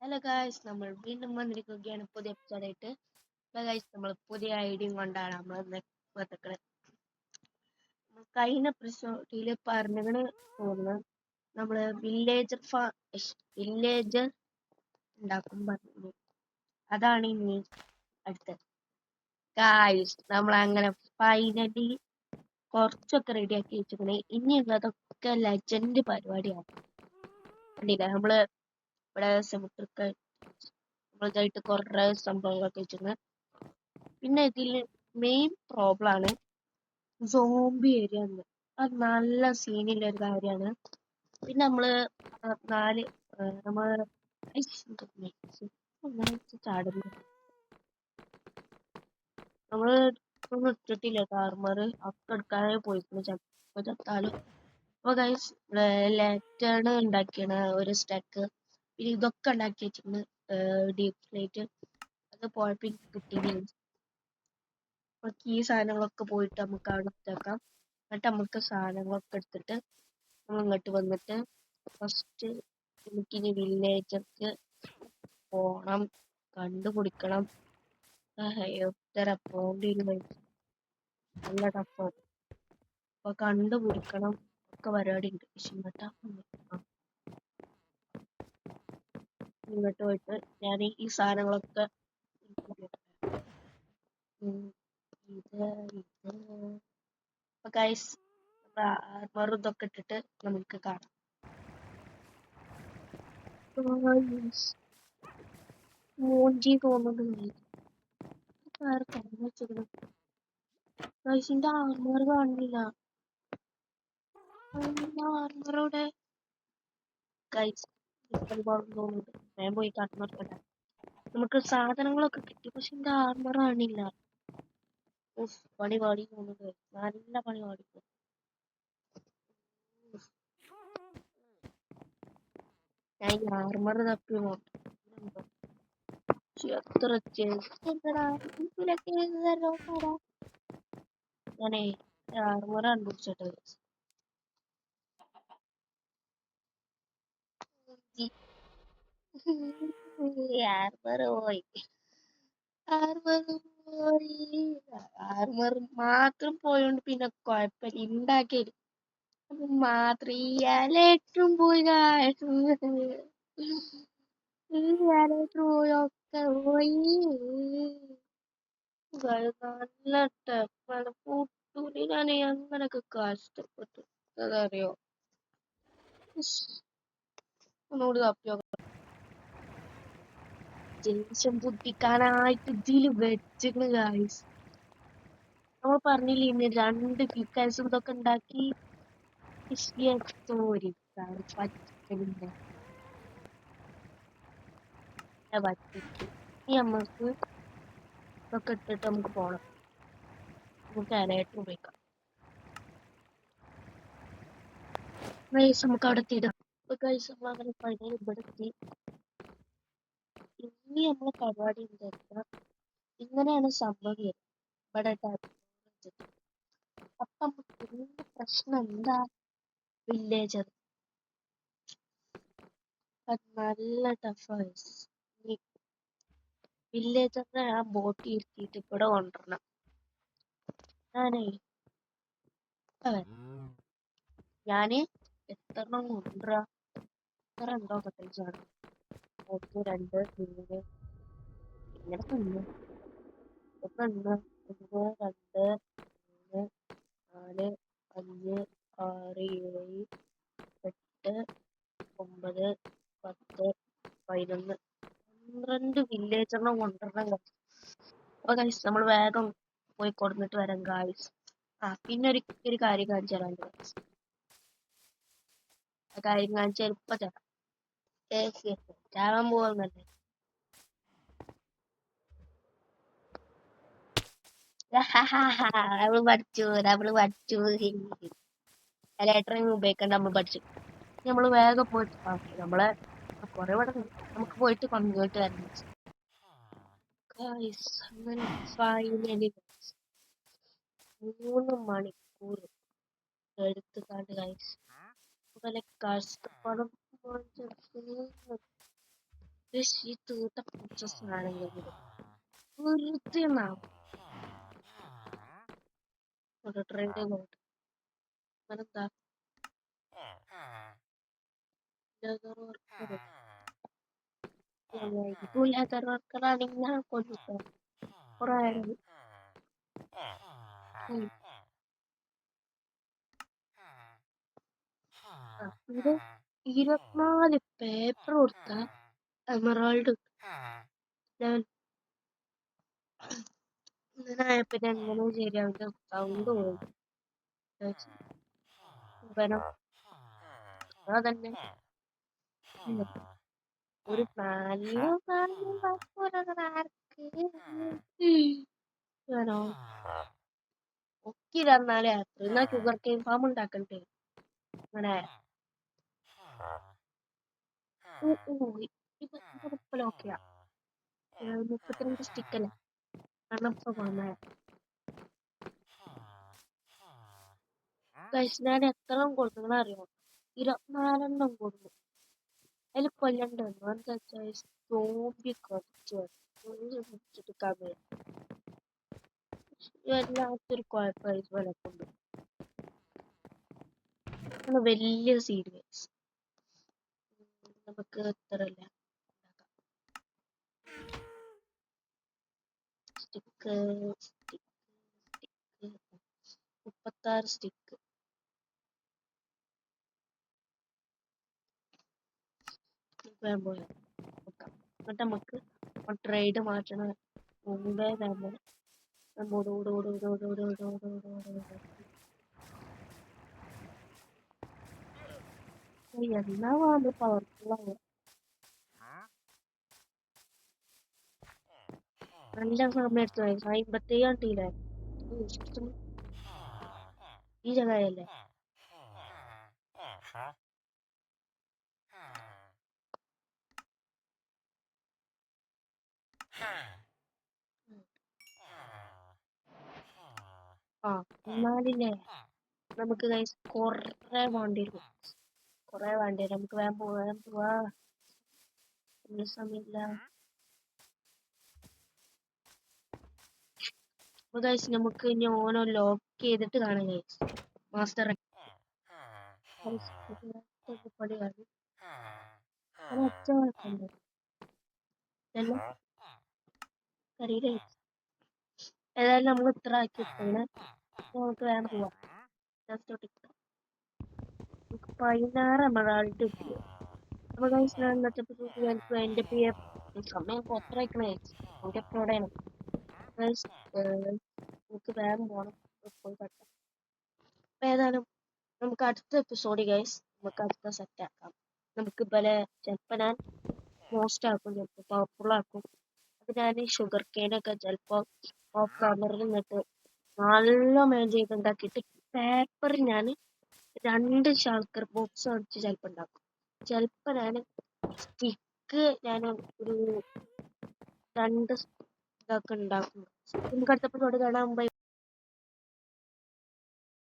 Hello guys, നമ്മൾ വീണ്ടും വന്നിരിക്കുകയാണ് പുതിയ എപ്പിസോഡായിട്ട്. ഗായ്സ്, നമ്മൾ പുതിയ ഐഡിയയും കൊണ്ടാണ് നമ്മൾ വന്നിരിക്കുന്നത്. കഴിഞ്ഞ എപ്പിസോഡിൽ പറഞ്ഞതിന് തോന്നുന്നു നമ്മള് വില്ലേജർ ഉണ്ടാക്കും പറഞ്ഞു. അതാണ് ഇനി അടുത്തത്. ഗായ്സ്, നമ്മൾ അങ്ങനെ ഫൈനലി കുറച്ചൊക്കെ റെഡിയാക്കി വെച്ചിരിക്കണേ. ഇനിയുള്ളതൊക്കെ ലെജൻഡ് പരിപാടിയാണ്. കണ്ടില്ല, നമ്മള് ഇവിടെ സെമിട്രിക്കൽ നമ്മളിതായിട്ട് കുറേ സംഭവങ്ങളൊക്കെ വെച്ചിരുന്നത്. പിന്നെ ഇതിൽ മെയിൻ പ്രോബ്ലം ആണ് സോംബി ഏരിയ എന്ന്. അത് നല്ല സീനുള്ള ഒരു കാര്യമാണ്. പിന്നെ നമ്മള് നമ്മള് ചാടുന്നു. നമ്മള് ഒന്നും ഇട്ടിട്ടില്ല ആർമർ ഒക്കെ എടുക്കാതെ പോയിക്കുന്നു. ചിലപ്പോ ചത്താലും. അപ്പൊ ഗൈസ്, ലെറ്റേൺ ഉണ്ടാക്കിയാണ് ഒരു സ്റ്റക്ക്. പിന്നെ ഇതൊക്കെ ഉണ്ടാക്കി വെച്ചിരുന്നു ഡീപ് സ്ലേറ്റ്. അത് പോയപ്പോ എനിക്ക് കിട്ടിയില്ല. നമുക്ക് ഈ സാധനങ്ങളൊക്കെ പോയിട്ട് നമുക്ക് അവിടെ എടുത്തേക്കാം. എന്നിട്ട് നമുക്ക് സാധനങ്ങളൊക്കെ എടുത്തിട്ട് നമ്മൾ ഇങ്ങോട്ട് വന്നിട്ട് ഫസ്റ്റ് നമുക്കിനി വില്ലേജർക്ക് പോണം, കണ്ടുപിടിക്കണം. ഉത്തര പോണ്ടി നല്ല ടഫാണ്. അപ്പൊ കണ്ടുപിടിക്കണം ഒക്കെ പരിപാടി ഉണ്ട്. പക്ഷെ ഇങ്ങോട്ട് പോയിട്ട് ഞാൻ ഈ സാധനങ്ങളൊക്കെ അപ്പൊ ഗൈസ്, ആർമർ ഇതൊക്കെ ഇട്ടിട്ട് നമുക്ക് കാണാം. മോഞ്ചി തോന്നുന്നു ഗൈസിന്റെ ആർമർ കാണുന്നില്ല. ആർമറോടെ ഗൈസ് തോന്നുന്നുണ്ട്. ഞാൻ പോയി കണ്ണോർക്കട്ടെ. നമുക്ക് സാധനങ്ങളൊക്കെ കിട്ടി, പക്ഷെ എന്റെ ആർമർ കാണില്ല. പണി പാടി തോന്നുന്നത്. നല്ല പണി പാടി. ഞാൻ ഈ ആർമർ തപ്പി നോക്കാം. എത്ര ഞാനേ ആർമർ കണ്ടുപിടിച്ചിട്ട് ആർമർ പോയി. ആർമർ മാത്രം പോയോണ്ട് പിന്നെ കുഴപ്പമില്ല, ഉണ്ടാക്കി അത് മാത്രം. ഈ ഇലക്ട്രും പോയി പോയൊക്കെ പോയി. നല്ല ടഫാണ്. കൂട്ടൂര് ഞാൻ അങ്ങനൊക്കെ കഷ്ടപ്പെട്ടു, അതറിയോ. ഒന്നുകൂടി തപ്പിയോ ജംഗ്ഷൻ പൊട്ടിക്കാനായിട്ട് ഇതില് വെച്ചിട്ട് ഗായ്സ്. നമ്മൾ പറഞ്ഞില്ലേ ഇന്ന് 2 പിക്കാസും ഇതൊക്കെ ഉണ്ടാക്കി. പറ്റിച്ചു. ഇനി നമുക്ക് ഇതൊക്കെ ഇട്ടിട്ട് നമുക്ക് പോണം. നമുക്ക് ഇലക്ട്രും ഉപയോഗിക്കാം. നമുക്ക് അവിടെ എത്തിയിടാം. അങ്ങനെ പഴയ ഇവിടെ എത്തി. ഇനി നമ്മളെ പരിപാടി എന്താ, ഇങ്ങനെയാണ് സംഭവം. ഇവിടെ അപ്പൊ നമുക്ക് പ്രശ്നം എന്താ, വില്ലേജർ നല്ല ടഫാണ്. വില്ലേജറിനെ ആ ബോട്ട് ഇരുത്തിയിട്ട് ഇവിടെ കൊണ്ടുവരണം. ഞാന് എത്രണ്ണം കൊണ്ടുവരാ, എത്ര ഉണ്ടോ കട്ടിച്ചാണ്. 1 2 3 ഇങ്ങനെ 1 1 2 3 4 5 6 7 8 9 10 11 12 വില്ലേജറിനെ കൊണ്ടുവരണം. അപ്പൊ ഗൈസ്, നമ്മൾ വേഗം പോയി കൊടുത്തിട്ട് വരാം ഗൈസ്. പിന്നെ ഒരു കാര്യം കാണിച്ചു തരാം ഗൈസ്. ആ കാര്യം കാണിച്ചാൽ ഇപ്പൊ തരാം. ചാവാൻ പോകുന്നല്ലേ. നമ്മള് പഠിച്ചു ലെറ്ററിങ് ഉപയോഗിക്കണ്ട, നമ്മൾ പഠിച്ചു. നമ്മള് വേഗം പോയിട്ട് നമ്മളെ കൊറേ ഇവിടെ നമുക്ക് പോയിട്ട് കൊണ്ടുപോയിട്ട് വരണം. അങ്ങനെ ഫൈനലി 3 മണിക്കൂർ എടുത്തുകാണ്ട് ഗൈസ് കഷ്ടപ്പാടും ഈ തൂത്ത പൂച്ച സാധനങ്ങൾ വെറുതെ ട്രേഡ് ചെയ്തോട്ട് അതെന്താ ലെതർ വർക്കറാണെങ്കിൽ ഞാൻ കൊണ്ടിട്ടോ കുറെ ഇത് 24 പേപ്പർ കൊടുത്ത എമറാൾഡ് ഇങ്ങനെ പിന്നെ എങ്ങനെ ശരിയാവില്ല സൗണ്ട് പോയി അതന്നെ ഒരു നല്ല ഒക്കെ തന്നാലേ എന്നാ ഷുഗർ കെയിൻ ഫാം ഉണ്ടാക്കണ്ടേ അങ്ങനെ ഓക്കെയാ 32 സ്റ്റിക്കല്ലേ കണ്ണപ്പ പോന്നെ ഞാൻ എത്ര കൊടുക്കുന്ന അറിയോ 24 കൊടുക്കും അതിൽ കൊല്ലണ്ടെന്നോ എന്താ വെച്ചാൽ സോംബി കുറച്ച് കമ്മി വല്ലാത്തൊരു കുഴപ്പമായി പോലെ കൊണ്ട് വലിയ സീരിയസ് നമുക്ക് എത്രല്ല സ്റ്റിക്ക് 36 സ്റ്റിക്ക് പോയാ നോക്കാം എന്നിട്ട് നമുക്ക് ട്രേഡ് മാറ്റണം മുമ്പേ തന്നെ എന്നാ വേണ്ട പവർഫുള്ളാണ് നല്ല സമയം എടുത്തു 57 കണ്ടില്ലേ ഈ ജഗയല്ലേ എന്നാലില്ലേ നമുക്ക് കൊറേ വേണ്ടി വരും നമുക്ക് വേഗം പോവാ സമയമില്ല നമുക്ക് ഇനി ഓനോ ലോക്ക് ചെയ്തിട്ട് കാണാം ഗൈസ് മാസ്റ്റർ ഏതായാലും നമ്മൾ ഇത്ര ആക്കി നമുക്ക് വേഗം പോവാം നമുക്ക് 16 എമറാൾഡ് കിട്ടിയോ അപ്പൊ ഗൈസ് ഞാൻ ഇന്നത്തെ എന്റെ സമയം എത്ര ആയിക്കണേ നമുക്ക് എപ്പോഴാണ് നമുക്ക് വേഗം പോകണം പോയി കട്ടാം അപ്പൊ ഏതായാലും നമുക്ക് അടുത്ത എപ്പിസോഡ് ഗൈസ് നമുക്ക് അടുത്ത സെറ്റ് ആക്കാം നമുക്ക് ചിലപ്പോ ഞാൻ മോസ്റ്റ് ആക്കും ചിലപ്പോ പവർഫുൾ ആക്കും അപ്പൊ ഞാൻ ഷുഗർ കെയിനൊക്കെ ചിലപ്പോ ഓഫ് കവറിൽ നിന്നിട്ട് നല്ല മെയിൻ ചെയ്ത് ഉണ്ടാക്കിയിട്ട് പേപ്പർ ഞാൻ 2 ശർക്കര ബോക്സ് അടിച്ച് ചിലപ്പോ ഉണ്ടാക്കും ചിലപ്പോ ഞാൻ സ്റ്റിക്ക് ഞാൻ ഒരു 2 ഇതൊക്കെ ഉണ്ടാക്കും നമുക്ക് അടുത്ത എപ്പിസോഡ് കാണാൻ